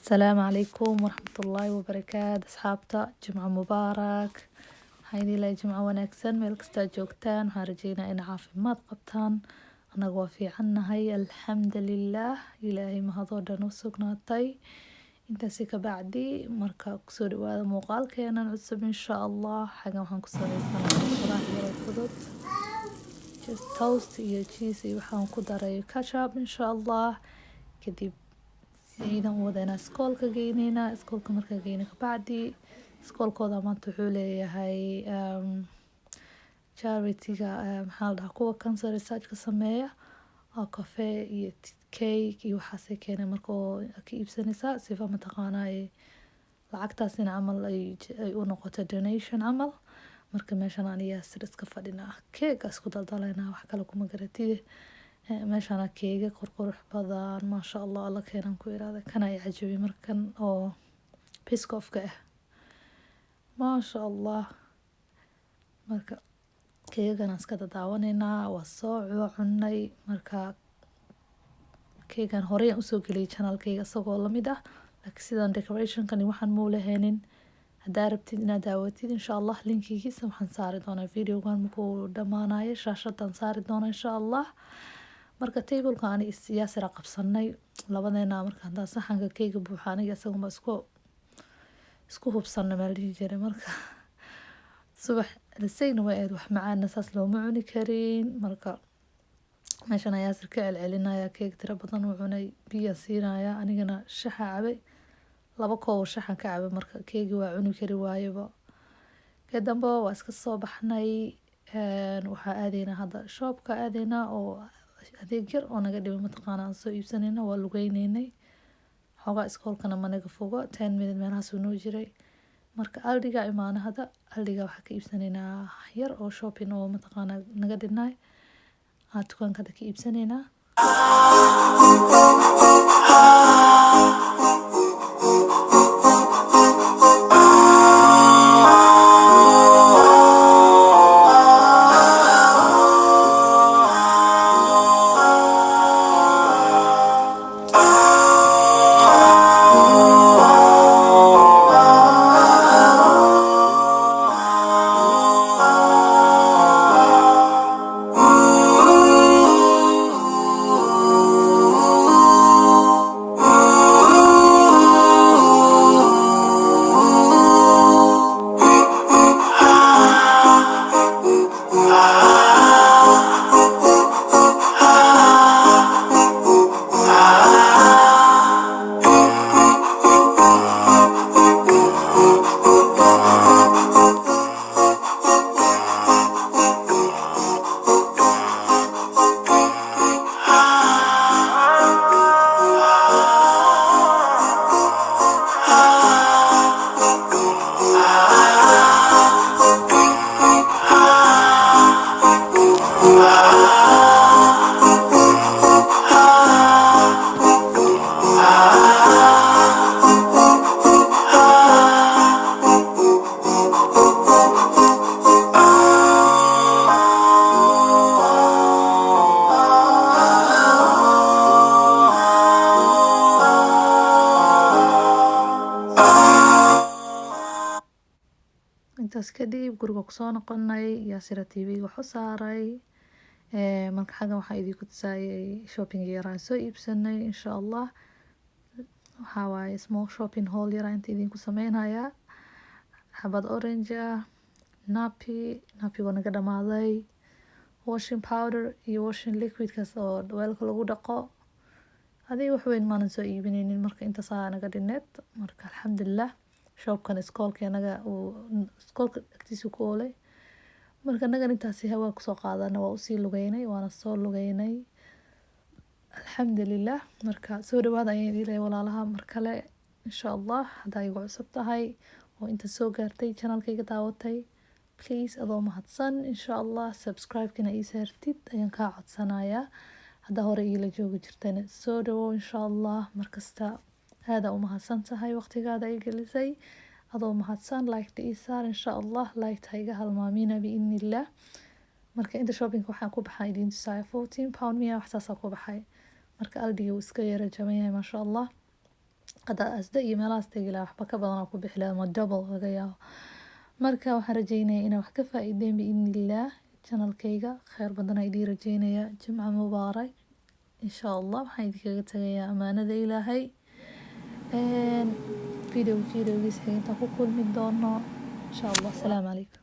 السلام عليكم ورحمة الله وبركاته أصحابتا جمعة مبارك هايدي لا جمعة wanaagsan meel kasta joogtaan waxaan rajeynaa in caafimaad qabtaan anaga waa fiicannahay alxamdulilah ilaahay mahadoo dhan u sugnaatay intaasi ka bacdi marka kusoo dhawaada muuqaalkeenan cusub insha allah xagan waxaan ku sameysanayaa quraac yaro fudud just toast iyo cheese iyo waxaan ku daray ketchup insha allah kadib ciidan wadana iskoolka geyneyna iskoolka marka geyna ka bacdi iskoolkooda maanta wuxuu leeyahay charity-ga maxaa la dhahaa kuwa cancer research ka sameeya oo cafe iyo cake iyo waxaasay keeneen marka oo ka iibsanaysaa sifa mataqaanaa lacagtaasina camal ay u noqoto donation camal marka meeshan aniga sir iska fadhinaa cake isku daldalaynaa wax kale kuma garatide meeshana keega qurqurux badan maasha allah alla keenan ku iraada kana ay cajabi markan oo piskofka ah maasha allah marka keegan iska daawaneynaa waa soo cunay marka keegan hore aan usoo geliyay channelkayga isagoo lamid ah laakiin sidan decorationkan waxaan muu lahaynin haddaa rabtid inaad daawatid insha allah linkigiisa waxaan saari doonaa videogan markuu dhamaanayo shaashadan saari doonaa insha allah marka tableka aan yaasira qabsanay labadeena marka hadda saxanka keega buuxa aniga isaguma isku hubsanay meel dhihi jiray marka subax lisayna waa aad wax macaan saas looma cuni karin marka meeshan yaasir ka celcelinaya keeg tira badan uu cunay biyo siinaya anigana shaxa cabay 2 koob shaxan ka cabay marka keegi waa cuni kari waayaba kadamba waa iska soo baxnay waxa aadeyna hadda shopka aadeyna oo adeeg yar oo naga dhibay mataqaanaa soo iibsanayna waa lugeynay xogaa iskoolkana managa fogo 10 minute meelahaas uu noo jiray marka aldiga imaana hadda aldiga waxa ka iibsanaynaa yar oo shopping oo mataqaanaa naga dhinay dukaanka ka iibsanaynaa intaas kadib guriga ku soo noqonay yaasira tv wax u saaray marka xagan waxa idinku tusayay shopping yaraan soo iibsanay insha allah waxa waaye small shopping haul yaraan inta idinku sameynaya xabad orange napi oo naga dhamaaday washing powder iyo washing liquid kaas oo weelka lagu dhaqo hadii wax weyn maanan soo iibinaynin marka inta saa naga dhineed marka alxamdulillah shopkan iskoolka anaga uu iskoolka agtiisa ku oolay marka anaga intaasi hawaa ku soo qaadana waa usii lugeynay waana soo lugeynay alxamdulillah marka soo dhawaada ayaan ilaahay walaalaha mar kale insha allah hadaa igu cusub tahay oo inta soo gaartay channelkayga daawatay please adoo mahadsan insha allah subscribe-kana ii saartid ayaan kaa codsanayaa hadda hore ila joogi jirtana soo dhawow insha allah markasta هذا ومحسن تهاي وقت قاعدة يجلسي أضو محسن لايك تيسار إن شاء الله لايك تهيجها هالمامينة بإذن الله marka inta shoppingka waxaan ku baxay idin tusay 14 pound miya wax saas ku baxay marka aldiga uu iska yara jaban yahay ma sha Allah hadaa asda iyo meelahaas tagi lahaa waxba ka badan ku bixi lahaa ama double laga yaabo. Marka waxaan rajeynayaa inaan wax ka faa'iideen biidnillaah channelkayga. Khayr badan ayaan idin rajeynayaa. Jimco mubaarak insha Allah. Waxaan idinkaga tagayaa amaanada Ilaahay. videogiisa intaan ku kulmi doono insha Allah. Assalaamu calaykum.